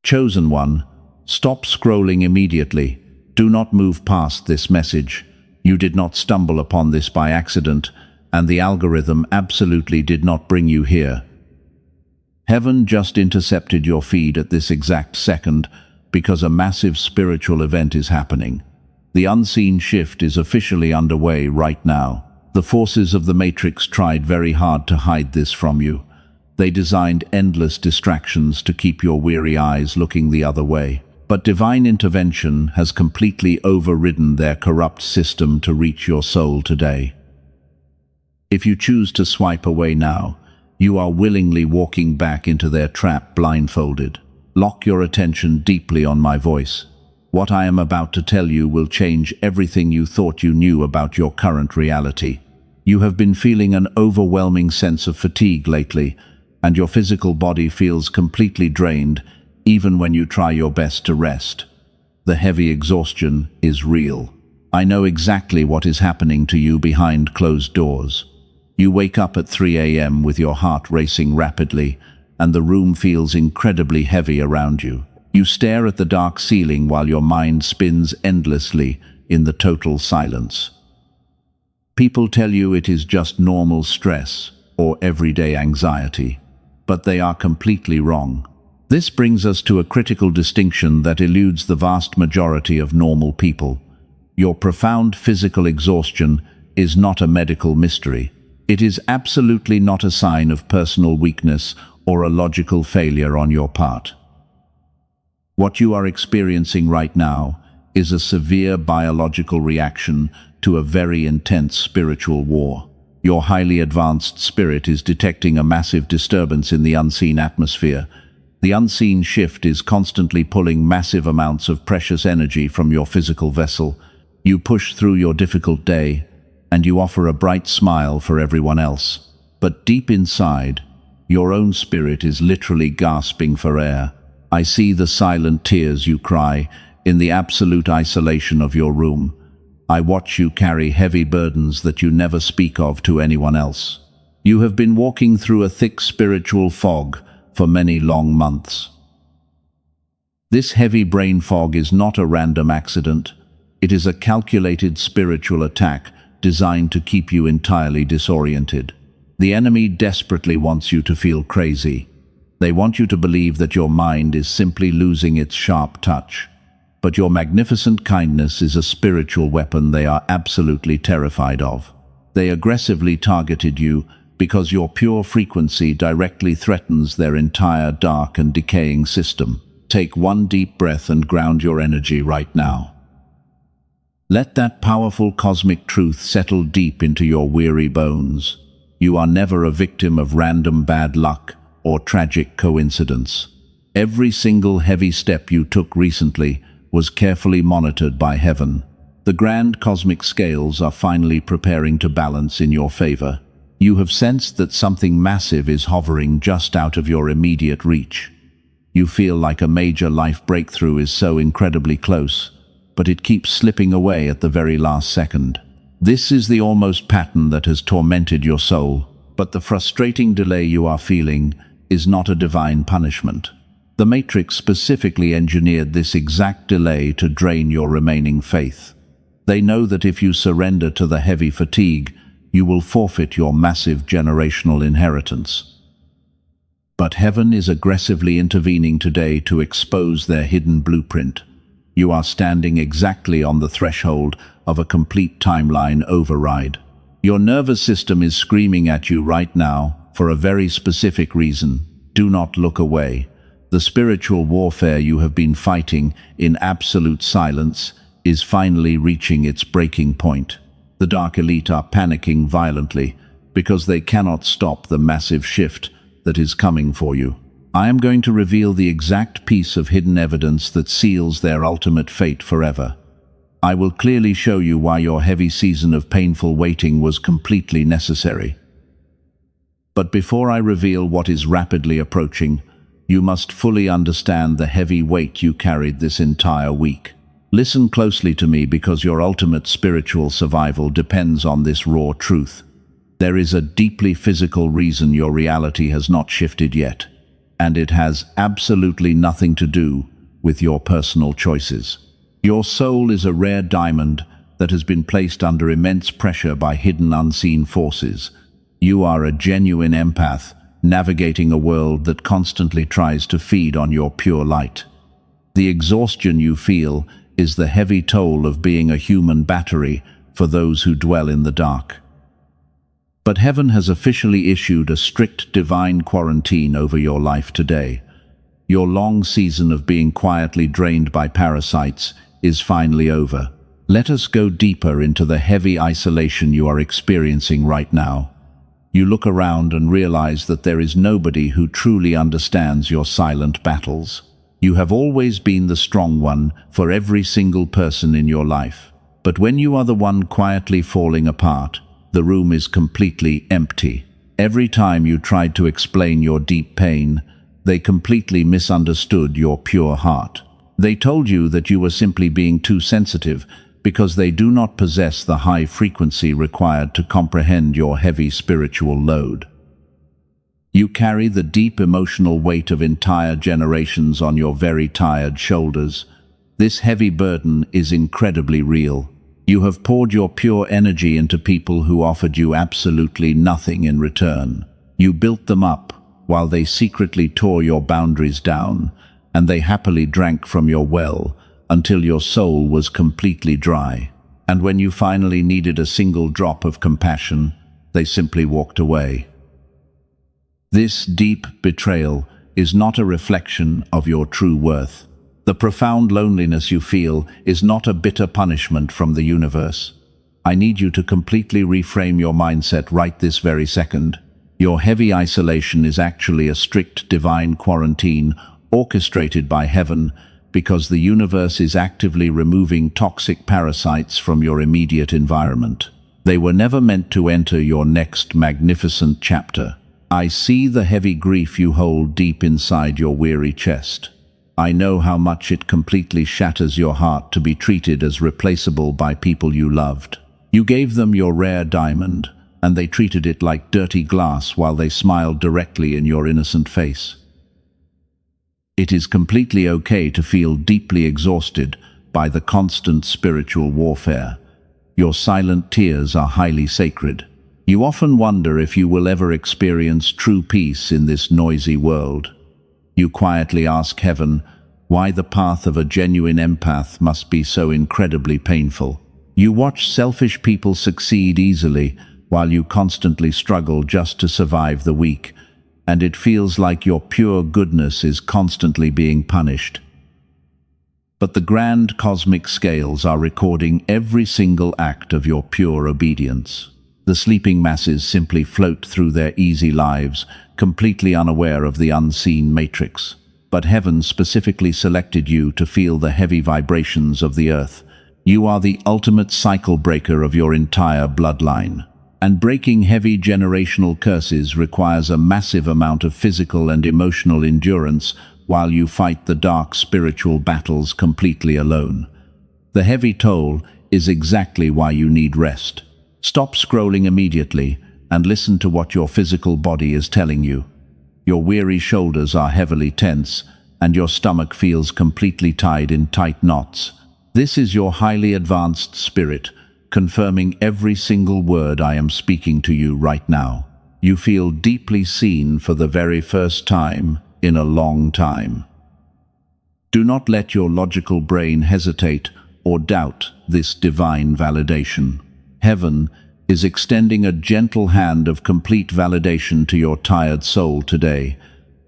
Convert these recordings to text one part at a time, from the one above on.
Chosen one, stop scrolling immediately. Do not move past this message. You did not stumble upon this by accident, and the algorithm absolutely did not bring you here. Heaven just intercepted your feed at this exact second because a massive spiritual event is happening. The unseen shift is officially underway right now. The forces of the Matrix tried very hard to hide this from you. They designed endless distractions to keep your weary eyes looking the other way. But divine intervention has completely overridden their corrupt system to reach your soul today. If you choose to swipe away now, you are willingly walking back into their trap blindfolded. Lock your attention deeply on my voice. What I am about to tell you will change everything you thought you knew about your current reality. You have been feeling an overwhelming sense of fatigue lately, and your physical body feels completely drained, even when you try your best to rest. The heavy exhaustion is real. I know exactly what is happening to you behind closed doors. You wake up at 3 a.m. with your heart racing rapidly, and the room feels incredibly heavy around you. You stare at the dark ceiling while your mind spins endlessly in the total silence. People tell you it is just normal stress or everyday anxiety, but they are completely wrong. This brings us to a critical distinction that eludes the vast majority of normal people. Your profound physical exhaustion is not a medical mystery. It is absolutely not a sign of personal weakness or a logical failure on your part. What you are experiencing right now is a severe biological reaction to a very intense spiritual war. Your highly advanced spirit is detecting a massive disturbance in the unseen atmosphere. The unseen shift is constantly pulling massive amounts of precious energy from your physical vessel. You push through your difficult day, and you offer a bright smile for everyone else. But deep inside, your own spirit is literally gasping for air. I see the silent tears you cry in the absolute isolation of your room. I watch you carry heavy burdens that you never speak of to anyone else. You have been walking through a thick spiritual fog for many long months. This heavy brain fog is not a random accident. It is a calculated spiritual attack designed to keep you entirely disoriented. The enemy desperately wants you to feel crazy. They want you to believe that your mind is simply losing its sharp touch. But your magnificent kindness is a spiritual weapon they are absolutely terrified of. They aggressively targeted you because your pure frequency directly threatens their entire dark and decaying system. Take one deep breath and ground your energy right now. Let that powerful cosmic truth settle deep into your weary bones. You are never a victim of random bad luck or tragic coincidence. Every single heavy step you took recently was carefully monitored by heaven. The grand cosmic scales are finally preparing to balance in your favor. You have sensed that something massive is hovering just out of your immediate reach. You feel like a major life breakthrough is so incredibly close, but it keeps slipping away at the very last second. This is the almost pattern that has tormented your soul, but the frustrating delay you are feeling is not a divine punishment. The Matrix specifically engineered this exact delay to drain your remaining faith. They know that if you surrender to the heavy fatigue, you will forfeit your massive generational inheritance. But heaven is aggressively intervening today to expose their hidden blueprint. You are standing exactly on the threshold of a complete timeline override. Your nervous system is screaming at you right now for a very specific reason. Do not look away. The spiritual warfare you have been fighting in absolute silence is finally reaching its breaking point. The Dark Elite are panicking violently because they cannot stop the massive shift that is coming for you. I am going to reveal the exact piece of hidden evidence that seals their ultimate fate forever. I will clearly show you why your heavy season of painful waiting was completely necessary. But before I reveal what is rapidly approaching, you must fully understand the heavy weight you carried this entire week. Listen closely to me because your ultimate spiritual survival depends on this raw truth. There is a deeply physical reason your reality has not shifted yet. and it has absolutely nothing to do with your personal choices. Your soul is a rare diamond that has been placed under immense pressure by hidden unseen forces. You are a genuine empath, navigating a world that constantly tries to feed on your pure light. The exhaustion you feel is the heavy toll of being a human battery for those who dwell in the dark. But heaven has officially issued a strict divine quarantine over your life today. Your long season of being quietly drained by parasites is finally over. Let us go deeper into the heavy isolation you are experiencing right now. You look around and realize that there is nobody who truly understands your silent battles. You have always been the strong one for every single person in your life. But when you are the one quietly falling apart, the room is completely empty. Every time you tried to explain your deep pain, they completely misunderstood your pure heart. They told you that you were simply being too sensitive because they do not possess the high frequency required to comprehend your heavy spiritual load. You carry the deep emotional weight of entire generations on your very tired shoulders. This heavy burden is incredibly real. You have poured your pure energy into people who offered you absolutely nothing in return. You built them up while they secretly tore your boundaries down, and they happily drank from your well until your soul was completely dry. And when you finally needed a single drop of compassion, they simply walked away. This deep betrayal is not a reflection of your true worth. The profound loneliness you feel is not a bitter punishment from the universe. I need you to completely reframe your mindset right this very second. Your heavy isolation is actually a strict divine quarantine orchestrated by heaven, because the universe is actively removing toxic parasites from your immediate environment. They were never meant to enter your next magnificent chapter. I see the heavy grief you hold deep inside your weary chest. I know how much it completely shatters your heart to be treated as replaceable by people you loved. You gave them your rare diamond, and they treated it like dirty glass while they smiled directly in your innocent face. It is completely okay to feel deeply exhausted by the constant spiritual warfare. Your silent tears are highly sacred. You often wonder if you will ever experience true peace in this noisy world. You quietly ask heaven why the path of a genuine empath must be so incredibly painful. You watch selfish people succeed easily while you constantly struggle just to survive the week, and it feels like your pure goodness is constantly being punished. But the grand cosmic scales are recording every single act of your pure obedience. The sleeping masses simply float through their easy lives, completely unaware of the unseen matrix. But heaven specifically selected you to feel the heavy vibrations of the earth. You are the ultimate cycle breaker of your entire bloodline. And breaking heavy generational curses requires a massive amount of physical and emotional endurance while you fight the dark spiritual battles completely alone. The heavy toll is exactly why you need rest. Stop scrolling immediately and listen to what your physical body is telling you. Your weary shoulders are heavily tense, and your stomach feels completely tied in tight knots. This is your highly advanced spirit, confirming every single word I am speaking to you right now. You feel deeply seen for the very first time in a long time. Do not let your logical brain hesitate or doubt this divine validation. Heaven is extending a gentle hand of complete validation to your tired soul today.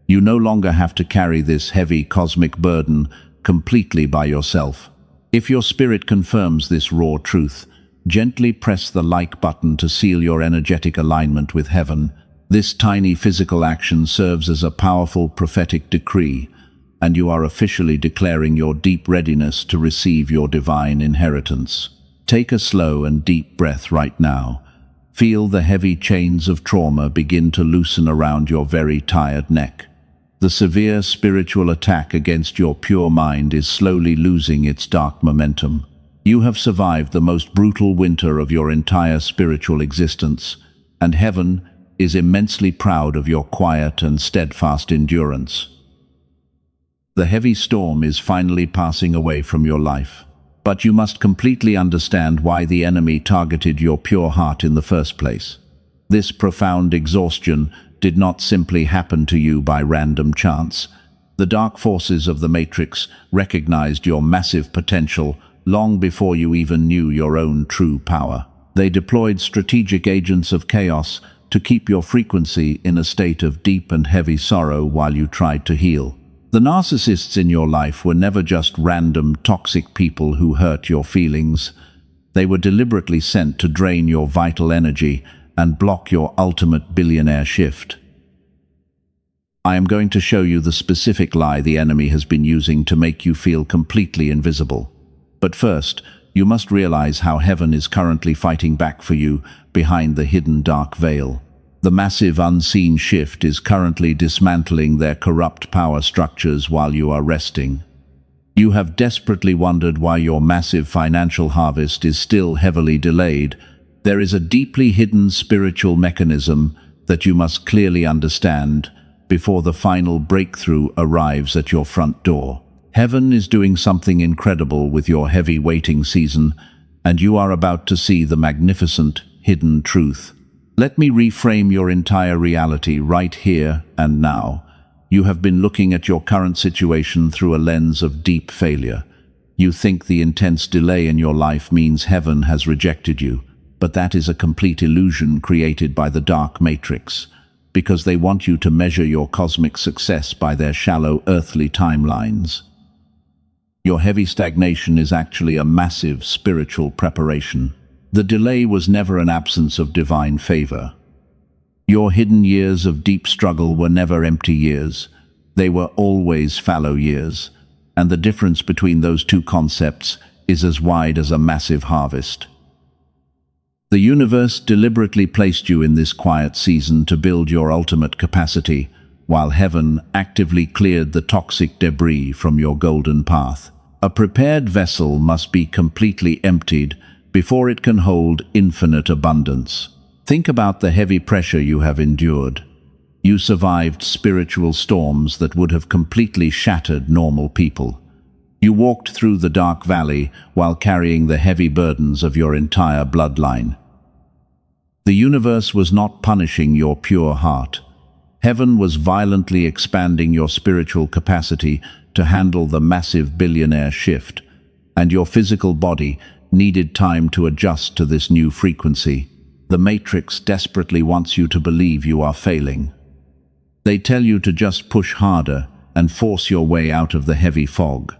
You no longer have to carry this heavy cosmic burden completely by yourself. If your spirit confirms this raw truth, gently press the like button to seal your energetic alignment with heaven. This tiny physical action serves as a powerful prophetic decree, and you are officially declaring your deep readiness to receive your divine inheritance. Take a slow and deep breath right now. Feel the heavy chains of trauma begin to loosen around your very tired neck. The severe spiritual attack against your pure mind is slowly losing its dark momentum. You have survived the most brutal winter of your entire spiritual existence, and heaven is immensely proud of your quiet and steadfast endurance. The heavy storm is finally passing away from your life. But you must completely understand why the enemy targeted your pure heart in the first place. This profound exhaustion did not simply happen to you by random chance. The dark forces of the Matrix recognized your massive potential long before you even knew your own true power. They deployed strategic agents of chaos to keep your frequency in a state of deep and heavy sorrow while you tried to heal. The narcissists in your life were never just random, toxic people who hurt your feelings. They were deliberately sent to drain your vital energy and block your ultimate billionaire shift. I am going to show you the specific lie the enemy has been using to make you feel completely invisible. But first, you must realize how heaven is currently fighting back for you behind the hidden dark veil. The massive unseen shift is currently dismantling their corrupt power structures while you are resting. You have desperately wondered why your massive financial harvest is still heavily delayed. There is a deeply hidden spiritual mechanism that you must clearly understand before the final breakthrough arrives at your front door. Heaven is doing something incredible with your heavy waiting season, and you are about to see the magnificent hidden truth. Let me reframe your entire reality right here and now. You have been looking at your current situation through a lens of deep failure. You think the intense delay in your life means heaven has rejected you, but that is a complete illusion created by the dark matrix, because they want you to measure your cosmic success by their shallow earthly timelines. Your heavy stagnation is actually a massive spiritual preparation. The delay was never an absence of divine favor. Your hidden years of deep struggle were never empty years. They were always fallow years, and the difference between those two concepts is as wide as a massive harvest. The universe deliberately placed you in this quiet season to build your ultimate capacity, while heaven actively cleared the toxic debris from your golden path. A prepared vessel must be completely emptied before it can hold infinite abundance. Think about the heavy pressure you have endured. You survived spiritual storms that would have completely shattered normal people. You walked through the dark valley while carrying the heavy burdens of your entire bloodline. The universe was not punishing your pure heart. Heaven was violently expanding your spiritual capacity to handle the massive billionaire shift, and your physical body needed time to adjust to this new frequency. The Matrix desperately wants you to believe you are failing. They tell you to just push harder and force your way out of the heavy fog.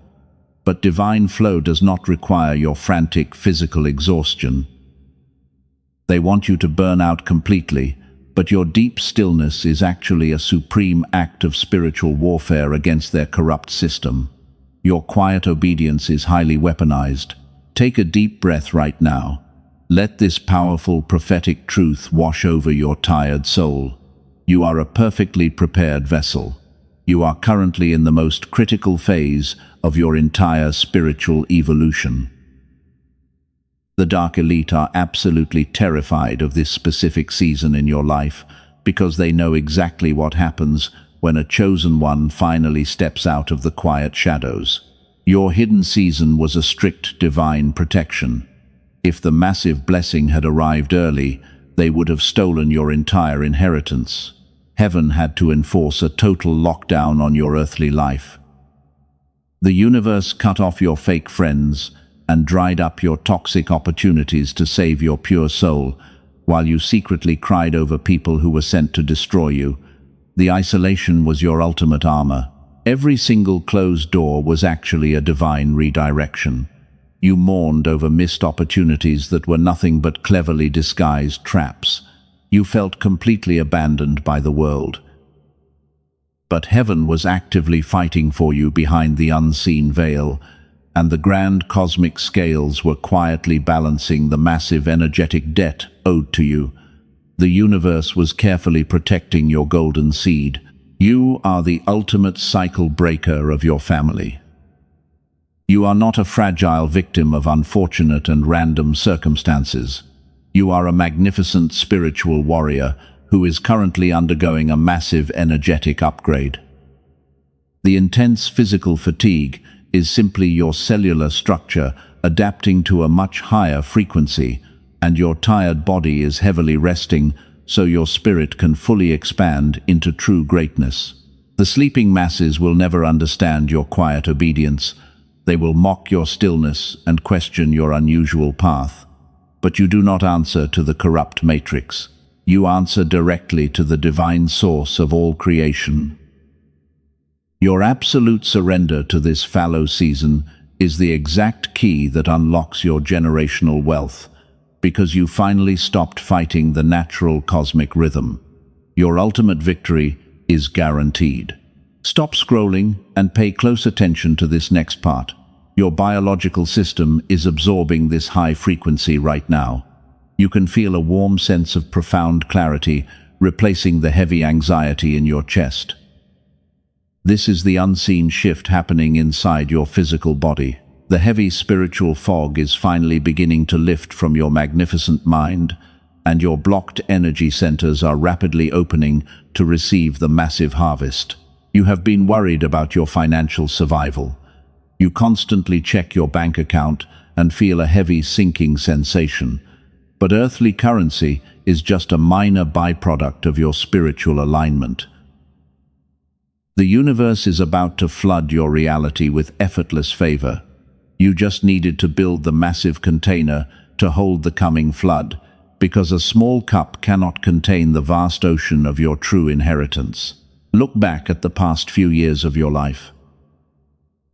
But divine flow does not require your frantic physical exhaustion. They want you to burn out completely, but your deep stillness is actually a supreme act of spiritual warfare against their corrupt system. Your quiet obedience is highly weaponized. Take a deep breath right now. Let this powerful prophetic truth wash over your tired soul. You are a perfectly prepared vessel. You are currently in the most critical phase of your entire spiritual evolution. The dark elite are absolutely terrified of this specific season in your life because they know exactly what happens when a chosen one finally steps out of the quiet shadows. Your hidden season was a strict divine protection. If the massive blessing had arrived early, they would have stolen your entire inheritance. Heaven had to enforce a total lockdown on your earthly life. The universe cut off your fake friends and dried up your toxic opportunities to save your pure soul, while you secretly cried over people who were sent to destroy you. The isolation was your ultimate armor. Every single closed door was actually a divine redirection. You mourned over missed opportunities that were nothing but cleverly disguised traps. You felt completely abandoned by the world. But heaven was actively fighting for you behind the unseen veil, and the grand cosmic scales were quietly balancing the massive energetic debt owed to you. The universe was carefully protecting your golden seed. You are the ultimate cycle breaker of your family. You are not a fragile victim of unfortunate and random circumstances. You are a magnificent spiritual warrior, who is currently undergoing a massive energetic upgrade. The intense physical fatigue is simply your cellular structure adapting to a much higher frequency, and your tired body is heavily resting so your spirit can fully expand into true greatness. The sleeping masses will never understand your quiet obedience. They will mock your stillness and question your unusual path. But you do not answer to the corrupt matrix. You answer directly to the divine source of all creation. Your absolute surrender to this fallow season is the exact key that unlocks your generational wealth, because you finally stopped fighting the natural cosmic rhythm. Your ultimate victory is guaranteed. Stop scrolling and pay close attention to this next part. Your biological system is absorbing this high frequency right now. You can feel a warm sense of profound clarity, replacing the heavy anxiety in your chest. This is the unseen shift happening inside your physical body. The heavy spiritual fog is finally beginning to lift from your magnificent mind, and your blocked energy centers are rapidly opening to receive the massive harvest. You have been worried about your financial survival. You constantly check your bank account and feel a heavy sinking sensation. But earthly currency is just a minor byproduct of your spiritual alignment. The universe is about to flood your reality with effortless favor. You just needed to build the massive container to hold the coming flood, because a small cup cannot contain the vast ocean of your true inheritance. Look back at the past few years of your life.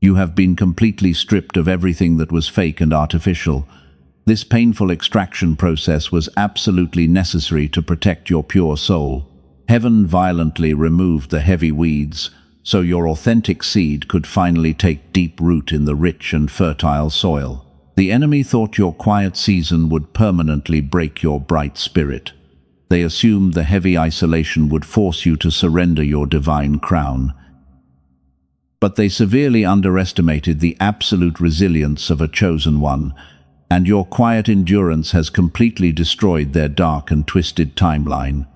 You have been completely stripped of everything that was fake and artificial. This painful extraction process was absolutely necessary to protect your pure soul. Heaven violently removed the heavy weeds, so your authentic seed could finally take deep root in the rich and fertile soil. The enemy thought your quiet season would permanently break your bright spirit. They assumed the heavy isolation would force you to surrender your divine crown. But they severely underestimated the absolute resilience of a chosen one, and your quiet endurance has completely destroyed their dark and twisted timeline.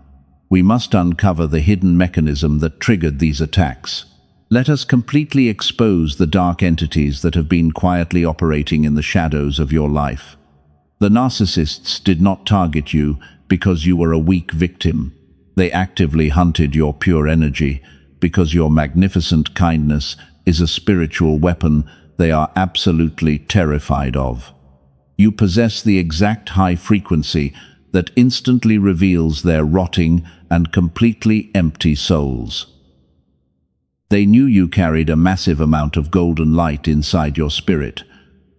We must uncover the hidden mechanism that triggered these attacks. Let us completely expose the dark entities that have been quietly operating in the shadows of your life. The narcissists did not target you because you were a weak victim. They actively hunted your pure energy because your magnificent kindness is a spiritual weapon they are absolutely terrified of. You possess the exact high frequency that instantly reveals their rotting and completely empty souls. They knew you carried a massive amount of golden light inside your spirit,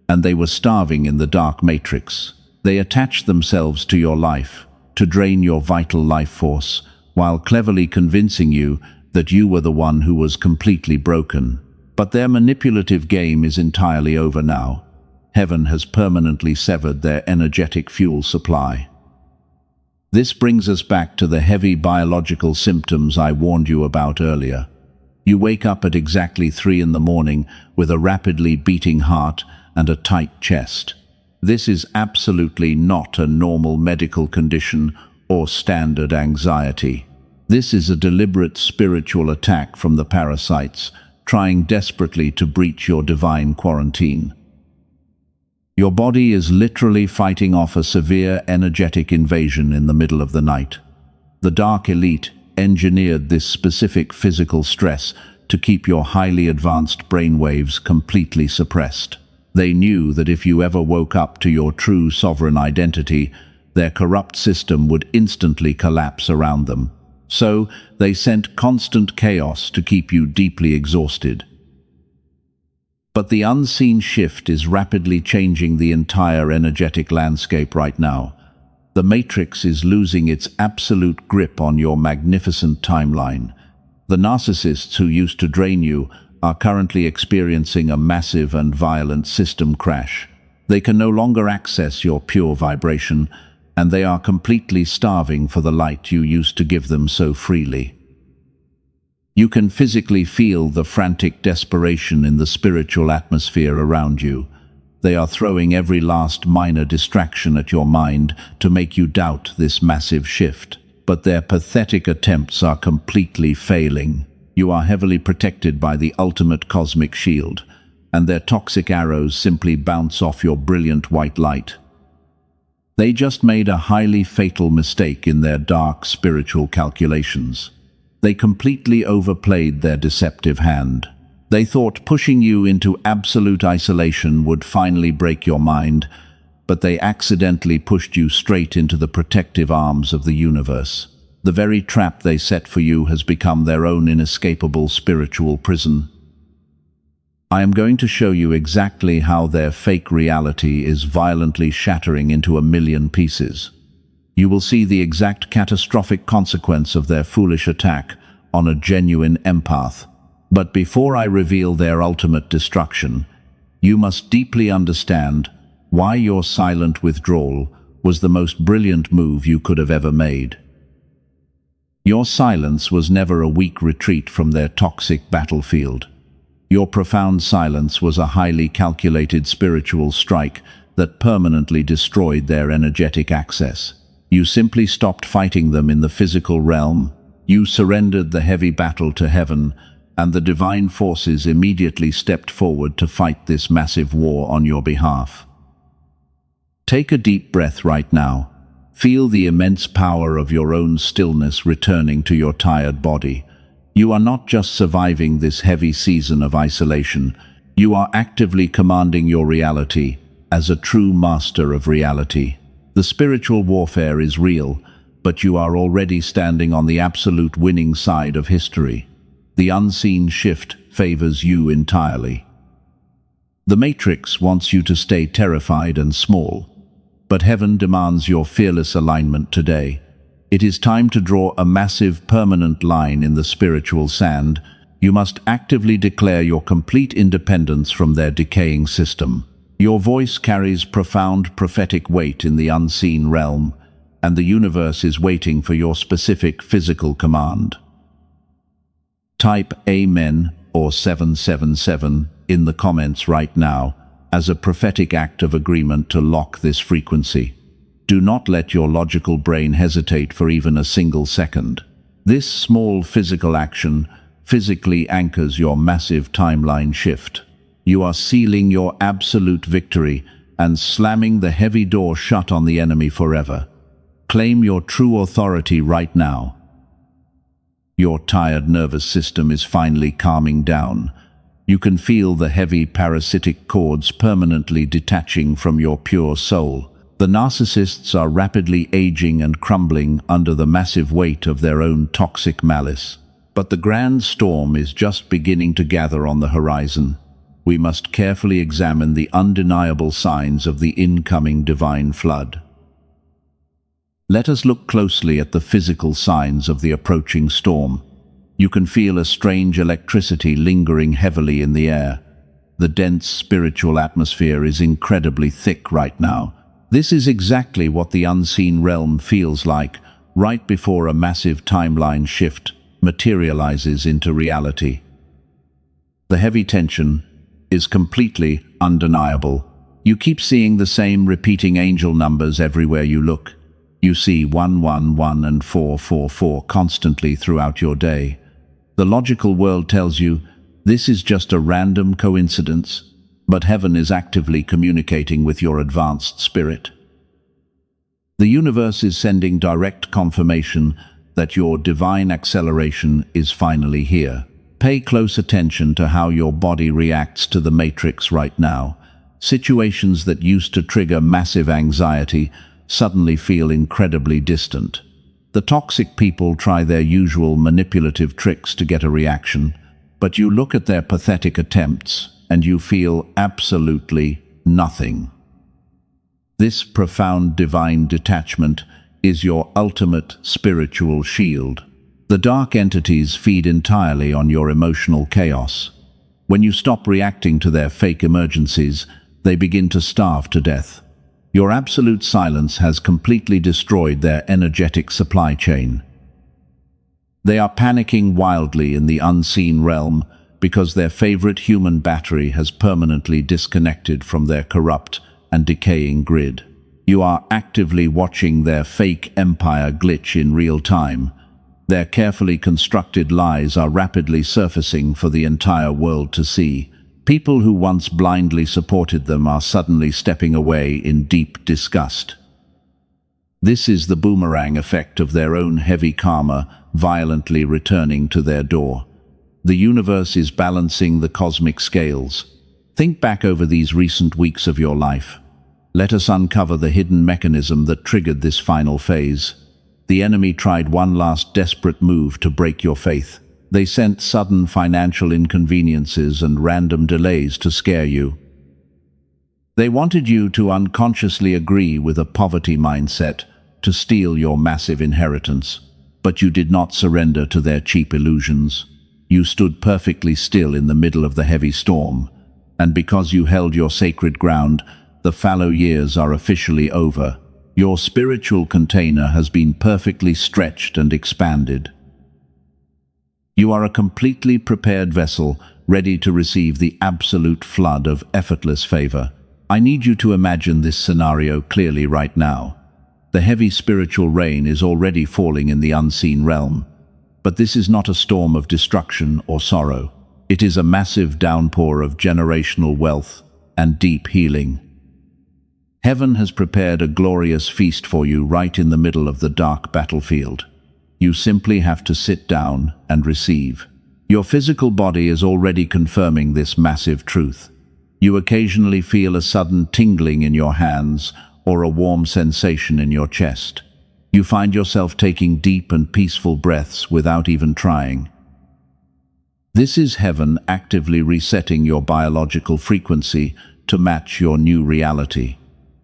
and they were starving in the dark matrix. They attached themselves to your life to drain your vital life force, while cleverly convincing you that you were the one who was completely broken. But their manipulative game is entirely over now. Heaven has permanently severed their energetic fuel supply. This brings us back to the heavy biological symptoms I warned you about earlier. You wake up at exactly 3 in the morning with a rapidly beating heart and a tight chest. This is absolutely not a normal medical condition or standard anxiety. This is a deliberate spiritual attack from the parasites, trying desperately to breach your divine quarantine. Your body is literally fighting off a severe energetic invasion in the middle of the night. The dark elite engineered this specific physical stress to keep your highly advanced brainwaves completely suppressed. They knew that if you ever woke up to your true sovereign identity, their corrupt system would instantly collapse around them. So, they sent constant chaos to keep you deeply exhausted. But the unseen shift is rapidly changing the entire energetic landscape right now. The Matrix is losing its absolute grip on your magnificent timeline. The narcissists who used to drain you are currently experiencing a massive and violent system crash. They can no longer access your pure vibration, and they are completely starving for the light you used to give them so freely. You can physically feel the frantic desperation in the spiritual atmosphere around you. They are throwing every last minor distraction at your mind to make you doubt this massive shift. but their pathetic attempts are completely failing. You are heavily protected by the ultimate cosmic shield, and their toxic arrows simply bounce off your brilliant white light. They just made a highly fatal mistake in their dark spiritual calculations. They completely overplayed their deceptive hand. They thought pushing you into absolute isolation would finally break your mind, but they accidentally pushed you straight into the protective arms of the universe. The very trap they set for you has become their own inescapable spiritual prison. I am going to show you exactly how their fake reality is violently shattering into a million pieces. You will see the exact catastrophic consequence of their foolish attack on a genuine empath. But before I reveal their ultimate destruction, you must deeply understand why your silent withdrawal was the most brilliant move you could have ever made. Your silence was never a weak retreat from their toxic battlefield. Your profound silence was a highly calculated spiritual strike that permanently destroyed their energetic access. You simply stopped fighting them in the physical realm. You surrendered the heavy battle to heaven, and the divine forces immediately stepped forward to fight this massive war on your behalf. Take a deep breath right now. Feel the immense power of your own stillness returning to your tired body. You are not just surviving this heavy season of isolation, you are actively commanding your reality as a true master of reality. The spiritual warfare is real, but you are already standing on the absolute winning side of history. The unseen shift favors you entirely. The Matrix wants you to stay terrified and small, but heaven demands your fearless alignment today. It is time to draw a massive permanent line in the spiritual sand. You must actively declare your complete independence from their decaying system. Your voice carries profound prophetic weight in the unseen realm, and the universe is waiting for your specific physical command. Type Amen or 777 in the comments right now as a prophetic act of agreement to lock this frequency. Do not let your logical brain hesitate for even a single second. This small physical action physically anchors your massive timeline shift. You are sealing your absolute victory and slamming the heavy door shut on the enemy forever. Claim your true authority right now. Your tired nervous system is finally calming down. You can feel the heavy parasitic cords permanently detaching from your pure soul. The narcissists are rapidly aging and crumbling under the massive weight of their own toxic malice. But the grand storm is just beginning to gather on the horizon. We must carefully examine the undeniable signs of the incoming divine flood. Let us look closely at the physical signs of the approaching storm. You can feel a strange electricity lingering heavily in the air. The dense spiritual atmosphere is incredibly thick right now. This is exactly what the unseen realm feels like right before a massive timeline shift materializes into reality. The heavy tension is completely undeniable. You keep seeing the same repeating angel numbers everywhere you look. You see 111 and 444 constantly throughout your day. The logical world tells you this is just a random coincidence, but heaven is actively communicating with your advanced spirit. The universe is sending direct confirmation that your divine acceleration is finally here. Pay close attention to how your body reacts to the matrix right now. Situations that used to trigger massive anxiety suddenly feel incredibly distant. The toxic people try their usual manipulative tricks to get a reaction, but you look at their pathetic attempts and you feel absolutely nothing. This profound divine detachment is your ultimate spiritual shield. The dark entities feed entirely on your emotional chaos. When you stop reacting to their fake emergencies, they begin to starve to death. Your absolute silence has completely destroyed their energetic supply chain. They are panicking wildly in the unseen realm because their favorite human battery has permanently disconnected from their corrupt and decaying grid. You are actively watching their fake empire glitch in real time. Their carefully constructed lies are rapidly surfacing for the entire world to see. People who once blindly supported them are suddenly stepping away in deep disgust. This is the boomerang effect of their own heavy karma violently returning to their door. The universe is balancing the cosmic scales. Think back over these recent weeks of your life. Let us uncover the hidden mechanism that triggered this final phase. The enemy tried one last desperate move to break your faith. They sent sudden financial inconveniences and random delays to scare you. They wanted you to unconsciously agree with a poverty mindset to steal your massive inheritance. But you did not surrender to their cheap illusions. You stood perfectly still in the middle of the heavy storm. And because you held your sacred ground, the fallow years are officially over. Your spiritual container has been perfectly stretched and expanded. You are a completely prepared vessel, ready to receive the absolute flood of effortless favor. I need you to imagine this scenario clearly right now. The heavy spiritual rain is already falling in the unseen realm. But this is not a storm of destruction or sorrow. It is a massive downpour of generational wealth and deep healing. Heaven has prepared a glorious feast for you right in the middle of the dark battlefield. You simply have to sit down and receive. Your physical body is already confirming this massive truth. You occasionally feel a sudden tingling in your hands or a warm sensation in your chest. You find yourself taking deep and peaceful breaths without even trying. This is heaven actively resetting your biological frequency to match your new reality.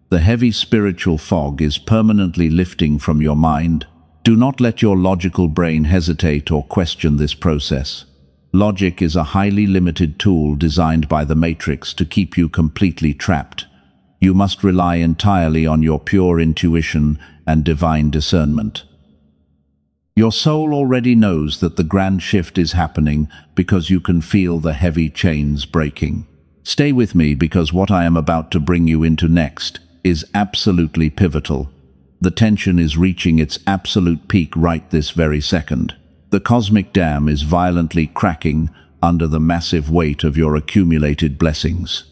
The heavy spiritual fog is permanently lifting from your mind. Do not let your logical brain hesitate or question this process. Logic is a highly limited tool designed by the Matrix to keep you completely trapped. You must rely entirely on your pure intuition and divine discernment. Your soul already knows that the grand shift is happening because you can feel the heavy chains breaking. Stay with me because what I am about to bring you into next is absolutely pivotal. The tension is reaching its absolute peak right this very second. The cosmic dam is violently cracking under the massive weight of your accumulated blessings.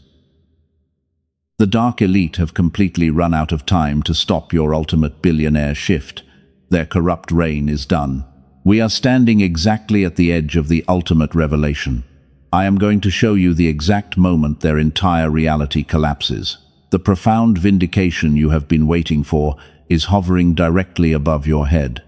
The dark elite have completely run out of time to stop your ultimate billionaire shift. Their corrupt reign is done. We are standing exactly at the edge of the ultimate revelation. I am going to show you the exact moment their entire reality collapses. The profound vindication you have been waiting for is hovering directly above your head.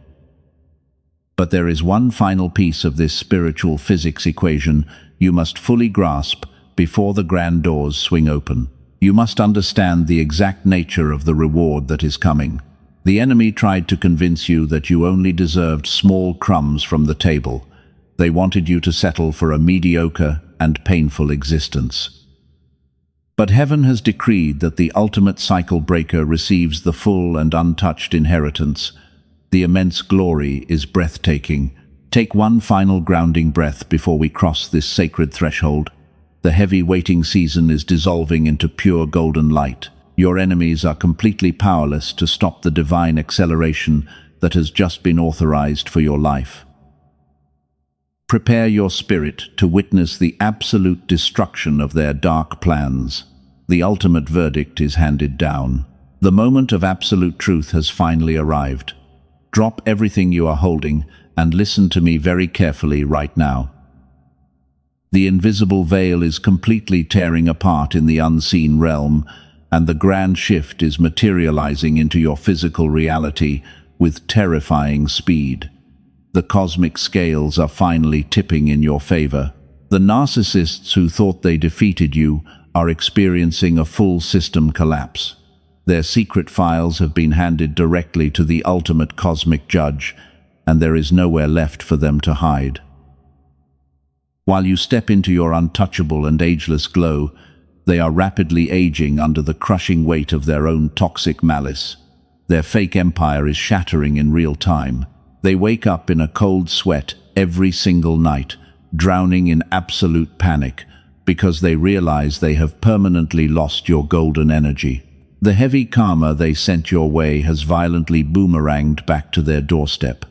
But there is one final piece of this spiritual physics equation you must fully grasp before the grand doors swing open. You must understand the exact nature of the reward that is coming. The enemy tried to convince you that you only deserved small crumbs from the table. They wanted you to settle for a mediocre and painful existence. But heaven has decreed that the ultimate cycle breaker receives the full and untouched inheritance. The immense glory is breathtaking. Take one final grounding breath before we cross this sacred threshold. The heavy waiting season is dissolving into pure golden light. Your enemies are completely powerless to stop the divine acceleration that has just been authorized for your life. Prepare your spirit to witness the absolute destruction of their dark plans. The ultimate verdict is handed down. The moment of absolute truth has finally arrived. Drop everything you are holding and listen to me very carefully right now. The invisible veil is completely tearing apart in the unseen realm, and the grand shift is materializing into your physical reality with terrifying speed. The cosmic scales are finally tipping in your favor. The narcissists who thought they defeated you are experiencing a full system collapse. Their secret files have been handed directly to the ultimate cosmic judge, and there is nowhere left for them to hide. While you step into your untouchable and ageless glow, they are rapidly aging under the crushing weight of their own toxic malice. Their fake empire is shattering in real time. They wake up in a cold sweat every single night, drowning in absolute panic, because they realize they have permanently lost your golden energy. The heavy karma they sent your way has violently boomeranged back to their doorstep.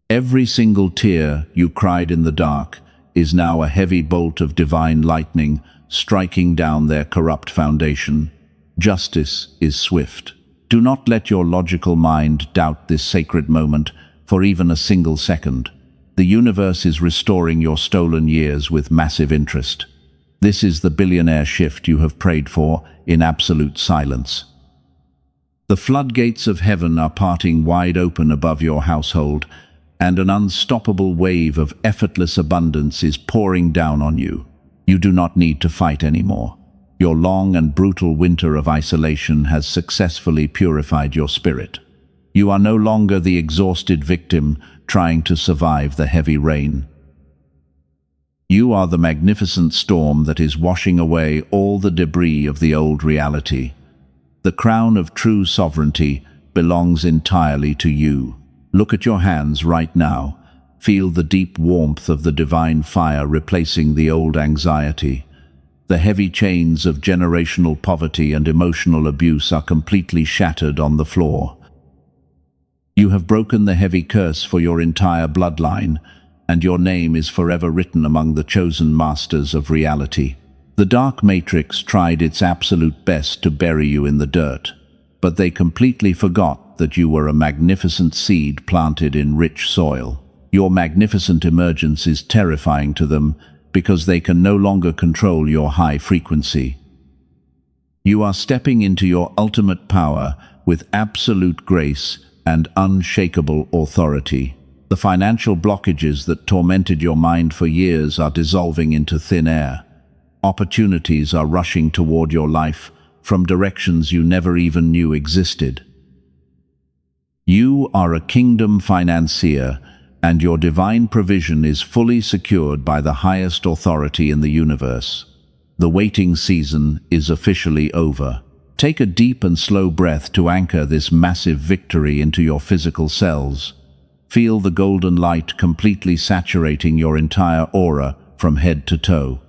Every single tear you cried in the dark is now a heavy bolt of divine lightning striking down their corrupt foundation. Justice is swift. Do not let your logical mind doubt this sacred moment for even a single second. The universe is restoring your stolen years with massive interest. This is the billionaire shift you have prayed for in absolute silence. The floodgates of heaven are parting wide open above your household, and an unstoppable wave of effortless abundance is pouring down on you. You do not need to fight anymore. Your long and brutal winter of isolation has successfully purified your spirit. You are no longer the exhausted victim trying to survive the heavy rain. You are the magnificent storm that is washing away all the debris of the old reality. The crown of true sovereignty belongs entirely to you. Look at your hands right now. Feel the deep warmth of the divine fire replacing the old anxiety. The heavy chains of generational poverty and emotional abuse are completely shattered on the floor. You have broken the heavy curse for your entire bloodline, and your name is forever written among the chosen masters of reality. The dark matrix tried its absolute best to bury you in the dirt, but they completely forgot that you were a magnificent seed planted in rich soil. Your magnificent emergence is terrifying to them because they can no longer control your high frequency. You are stepping into your ultimate power with absolute grace and unshakable authority. The financial blockages that tormented your mind for years are dissolving into thin air. Opportunities are rushing toward your life from directions you never even knew existed. You are a kingdom financier, and your divine provision is fully secured by the highest authority in the universe. The waiting season is officially over. Take a deep and slow breath to anchor this massive victory into your physical cells. Feel the golden light completely saturating your entire aura from head to toe.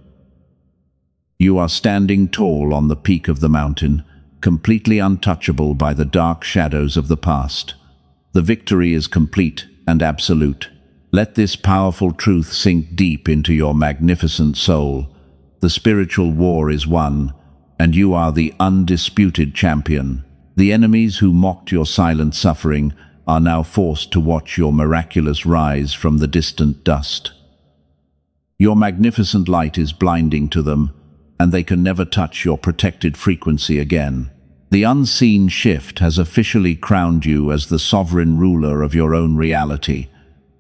You are standing tall on the peak of the mountain, completely untouchable by the dark shadows of the past. The victory is complete and absolute. Let this powerful truth sink deep into your magnificent soul. The spiritual war is won, and you are the undisputed champion. The enemies who mocked your silent suffering are now forced to watch your miraculous rise from the distant dust. Your magnificent light is blinding to them, and they can never touch your protected frequency again. The unseen shift has officially crowned you as the sovereign ruler of your own reality.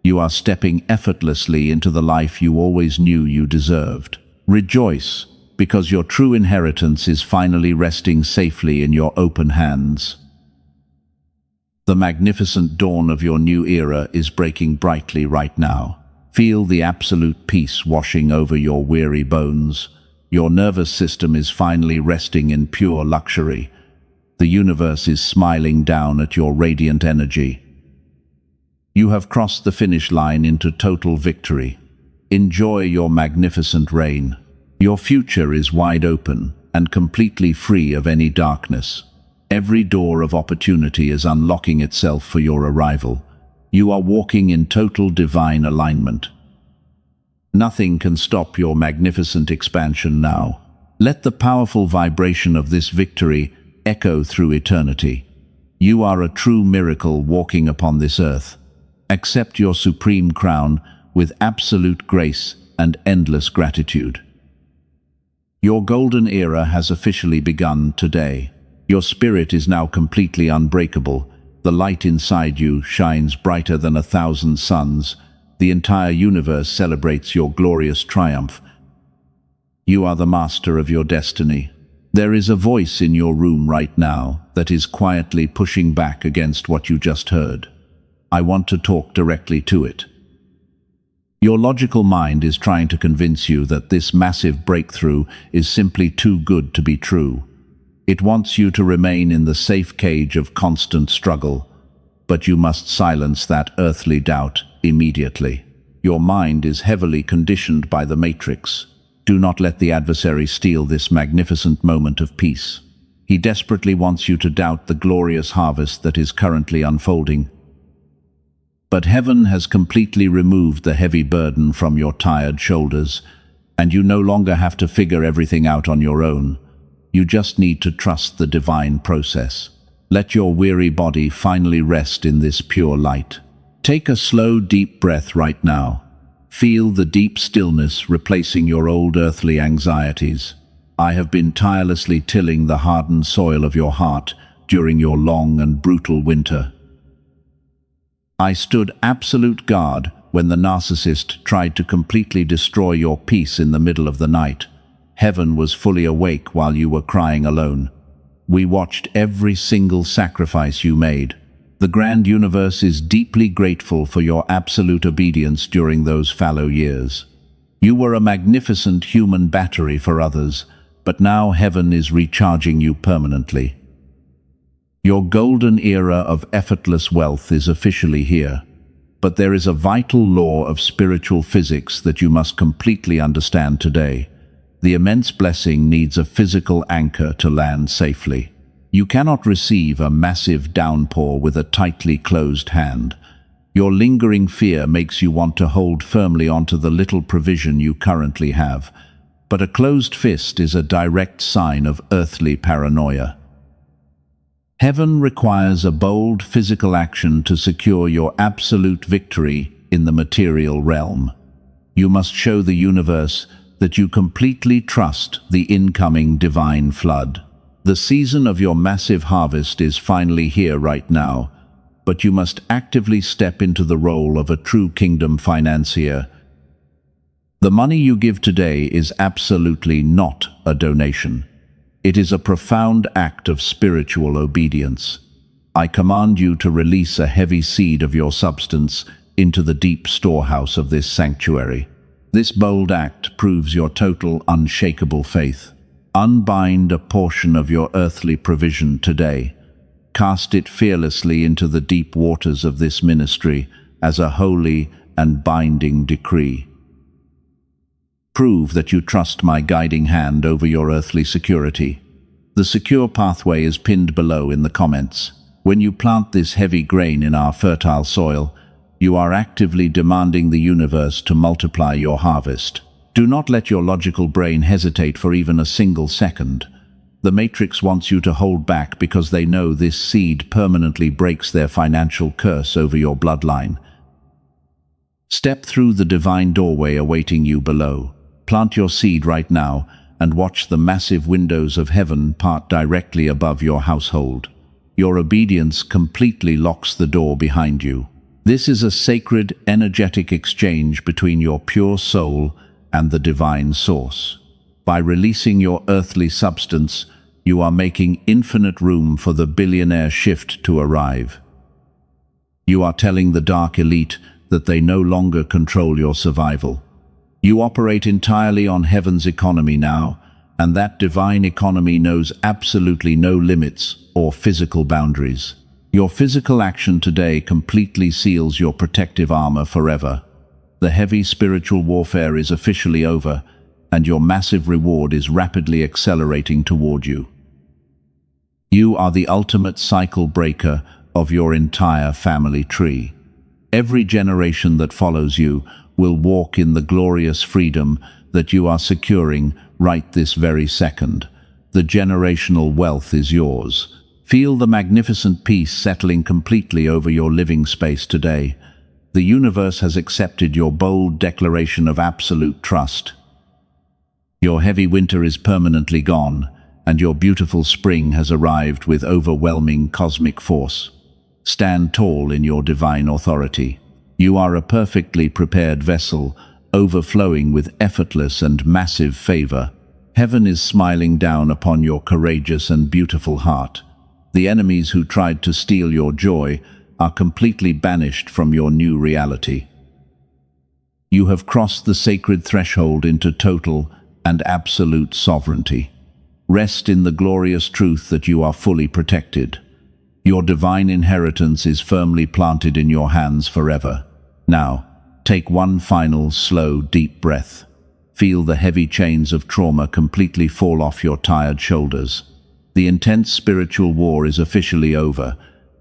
You are stepping effortlessly into the life you always knew you deserved. Rejoice, because your true inheritance is finally resting safely in your open hands. The magnificent dawn of your new era is breaking brightly right now. Feel the absolute peace washing over your weary bones. Your nervous system is finally resting in pure luxury. The universe is smiling down at your radiant energy. You have crossed the finish line into total victory. Enjoy your magnificent reign. Your future is wide open and completely free of any darkness. Every door of opportunity is unlocking itself for your arrival. You are walking in total divine alignment. Nothing can stop your magnificent expansion now. Let the powerful vibration of this victory echo through eternity. You are a true miracle walking upon this earth. Accept your supreme crown with absolute grace and endless gratitude. Your golden era has officially begun today. Your spirit is now completely unbreakable. The light inside you shines brighter than 1,000 suns. The entire universe celebrates your glorious triumph. You are the master of your destiny. There is a voice in your room right now that is quietly pushing back against what you just heard. I want to talk directly to it. Your logical mind is trying to convince you that this massive breakthrough is simply too good to be true. It wants you to remain in the safe cage of constant struggle, but you must silence that earthly doubt immediately. Your mind is heavily conditioned by the matrix. Do not let the adversary steal this magnificent moment of peace. He desperately wants you to doubt the glorious harvest that is currently unfolding. But heaven has completely removed the heavy burden from your tired shoulders, and you no longer have to figure everything out on your own. You just need to trust the divine process. Let your weary body finally rest in this pure light. Take a slow, deep breath right now. Feel the deep stillness replacing your old earthly anxieties. I have been tirelessly tilling the hardened soil of your heart during your long and brutal winter. I stood absolute guard when the narcissist tried to completely destroy your peace in the middle of the night. Heaven was fully awake while you were crying alone. We watched every single sacrifice you made. The grand universe is deeply grateful for your absolute obedience during those fallow years. You were a magnificent human battery for others, but now heaven is recharging you permanently. Your golden era of effortless wealth is officially here. But there is a vital law of spiritual physics that you must completely understand today. The immense blessing needs a physical anchor to land safely. You cannot receive a massive downpour with a tightly closed hand. Your lingering fear makes you want to hold firmly onto the little provision you currently have. But a closed fist is a direct sign of earthly paranoia. Heaven requires a bold physical action to secure your absolute victory in the material realm. You must show the universe that you completely trust the incoming divine flood. The season of your massive harvest is finally here right now, but you must actively step into the role of a true kingdom financier. The money you give today is absolutely not a donation. It is a profound act of spiritual obedience. I command you to release a heavy seed of your substance into the deep storehouse of this sanctuary. This bold act proves your total, unshakable faith. Unbind a portion of your earthly provision today. Cast it fearlessly into the deep waters of this ministry as a holy and binding decree. Prove that you trust my guiding hand over your earthly security. The secure pathway is pinned below in the comments. When you plant this heavy grain in our fertile soil, you are actively demanding the universe to multiply your harvest. Do not let your logical brain hesitate for even a single second. The Matrix wants you to hold back because they know this seed permanently breaks their financial curse over your bloodline. Step through the divine doorway awaiting you below. Plant your seed right now and watch the massive windows of heaven part directly above your household. Your obedience completely locks the door behind you. This is a sacred, energetic exchange between your pure soul and the divine source. By releasing your earthly substance, you are making infinite room for the billionaire shift to arrive. You are telling the dark elite that they no longer control your survival. You operate entirely on heaven's economy now, and that divine economy knows absolutely no limits or physical boundaries. Your physical action today completely seals your protective armor forever. The heavy spiritual warfare is officially over, and your massive reward is rapidly accelerating toward you. You are the ultimate cycle breaker of your entire family tree. Every generation that follows you will walk in the glorious freedom that you are securing right this very second. The generational wealth is yours. Feel the magnificent peace settling completely over your living space today. The universe has accepted your bold declaration of absolute trust. Your heavy winter is permanently gone, and your beautiful spring has arrived with overwhelming cosmic force. Stand tall in your divine authority. You are a perfectly prepared vessel, overflowing with effortless and massive favor. Heaven is smiling down upon your courageous and beautiful heart. The enemies who tried to steal your joy are completely banished from your new reality. You have crossed the sacred threshold into total and absolute sovereignty. Rest in the glorious truth that you are fully protected. Your divine inheritance is firmly planted in your hands forever. Now, take one final, slow, deep breath. Feel the heavy chains of trauma completely fall off your tired shoulders. The intense spiritual war is officially over,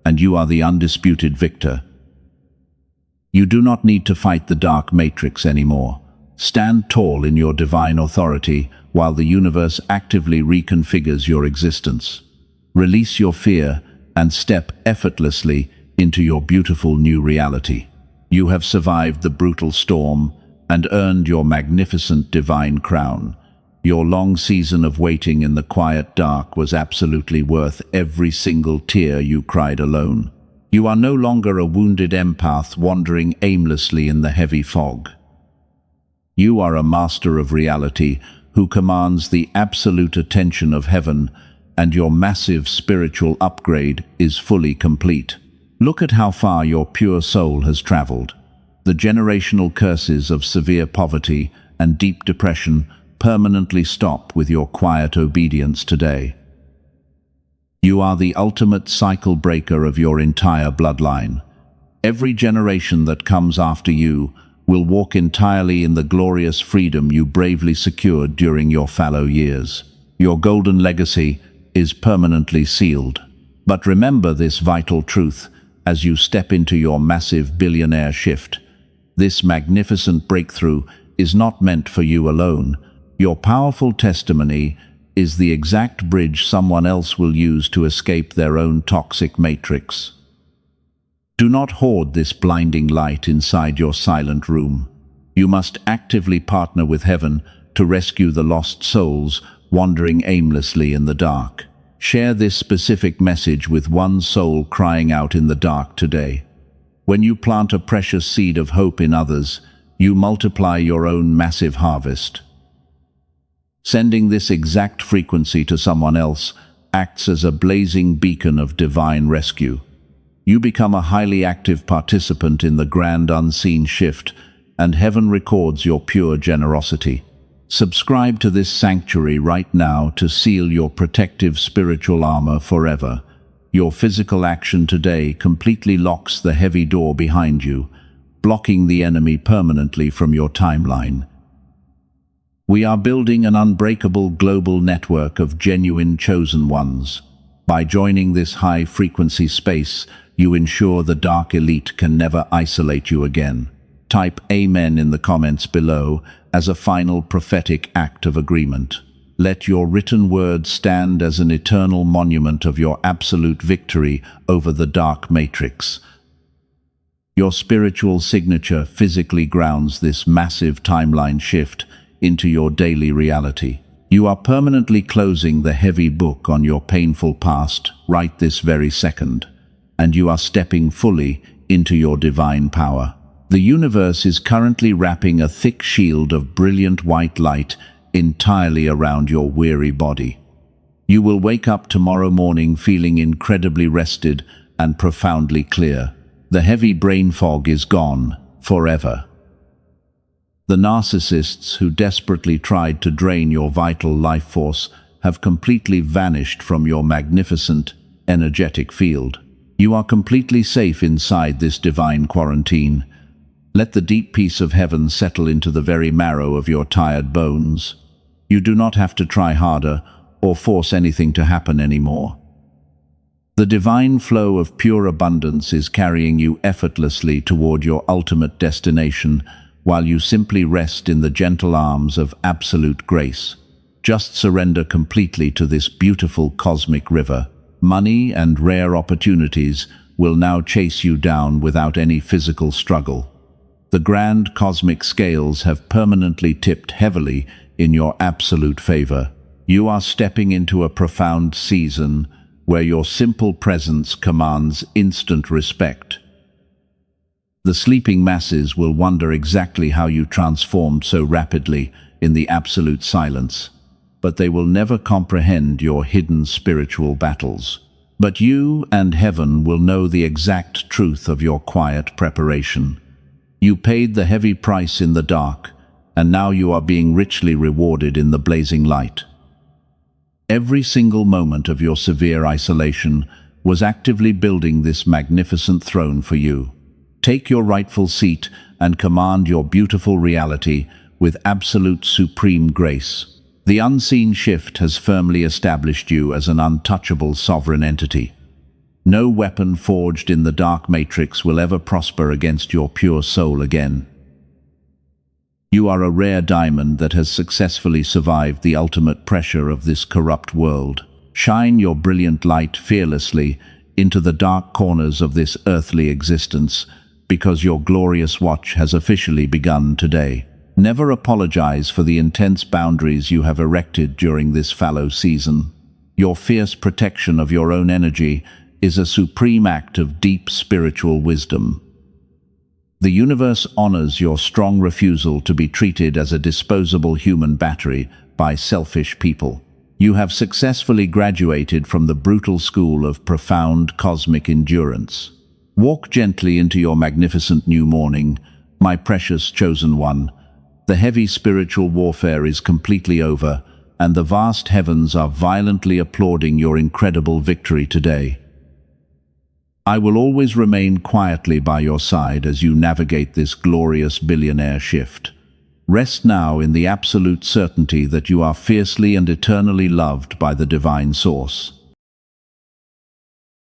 and you are the undisputed victor. You do not need to fight the dark matrix anymore. Stand tall in your divine authority while the universe actively reconfigures your existence. Release your fear and step effortlessly into your beautiful new reality. You have survived the brutal storm and earned your magnificent divine crown. Your long season of waiting in the quiet dark was absolutely worth every single tear you cried alone. You are no longer a wounded empath wandering aimlessly in the heavy fog. You are a master of reality who commands the absolute attention of heaven, and your massive spiritual upgrade is fully complete. Look at how far your pure soul has traveled. The generational curses of severe poverty and deep depression permanently stop with your quiet obedience today. You are the ultimate cycle breaker of your entire bloodline. Every generation that comes after you will walk entirely in the glorious freedom you bravely secured during your fallow years. Your golden legacy is permanently sealed. But remember this vital truth as you step into your massive billionaire shift. This magnificent breakthrough is not meant for you alone. Your powerful testimony is the exact bridge someone else will use to escape their own toxic matrix. Do not hoard this blinding light inside your silent room. You must actively partner with heaven to rescue the lost souls wandering aimlessly in the dark. Share this specific message with one soul crying out in the dark today. When you plant a precious seed of hope in others, you multiply your own massive harvest. Sending this exact frequency to someone else acts as a blazing beacon of divine rescue. You become a highly active participant in the grand unseen shift, and heaven records your pure generosity. Subscribe to this sanctuary right now to seal your protective spiritual armor forever. Your physical action today completely locks the heavy door behind you, blocking the enemy permanently from your timeline. We are building an unbreakable global network of genuine chosen ones. By joining this high-frequency space, you ensure the dark elite can never isolate you again. Type Amen in the comments below as a final prophetic act of agreement. Let your written word stand as an eternal monument of your absolute victory over the dark matrix. Your spiritual signature physically grounds this massive timeline shift into your daily reality. You are permanently closing the heavy book on your painful past right this very second, and you are stepping fully into your divine power. The universe is currently wrapping a thick shield of brilliant white light entirely around your weary body. You will wake up tomorrow morning feeling incredibly rested and profoundly clear. The heavy brain fog is gone forever. The narcissists who desperately tried to drain your vital life force have completely vanished from your magnificent, energetic field. You are completely safe inside this divine quarantine. Let the deep peace of heaven settle into the very marrow of your tired bones. You do not have to try harder or force anything to happen anymore. The divine flow of pure abundance is carrying you effortlessly toward your ultimate destination, while you simply rest in the gentle arms of absolute grace. Just surrender completely to this beautiful cosmic river. Money and rare opportunities will now chase you down without any physical struggle. The grand cosmic scales have permanently tipped heavily in your absolute favor. You are stepping into a profound season where your simple presence commands instant respect. The sleeping masses will wonder exactly how you transformed so rapidly in the absolute silence, but they will never comprehend your hidden spiritual battles. But you and heaven will know the exact truth of your quiet preparation. You paid the heavy price in the dark, and now you are being richly rewarded in the blazing light. Every single moment of your severe isolation was actively building this magnificent throne for you. Take your rightful seat and command your beautiful reality with absolute supreme grace. The unseen shift has firmly established you as an untouchable sovereign entity. No weapon forged in the dark matrix will ever prosper against your pure soul again. You are a rare diamond that has successfully survived the ultimate pressure of this corrupt world. Shine your brilliant light fearlessly into the dark corners of this earthly existence, because your glorious watch has officially begun today. Never apologize for the intense boundaries you have erected during this fallow season. Your fierce protection of your own energy is a supreme act of deep spiritual wisdom. The universe honors your strong refusal to be treated as a disposable human battery by selfish people. You have successfully graduated from the brutal school of profound cosmic endurance. Walk gently into your magnificent new morning, my precious chosen one. The heavy spiritual warfare is completely over, and the vast heavens are violently applauding your incredible victory today. I will always remain quietly by your side as you navigate this glorious billionaire shift. Rest now in the absolute certainty that you are fiercely and eternally loved by the divine source.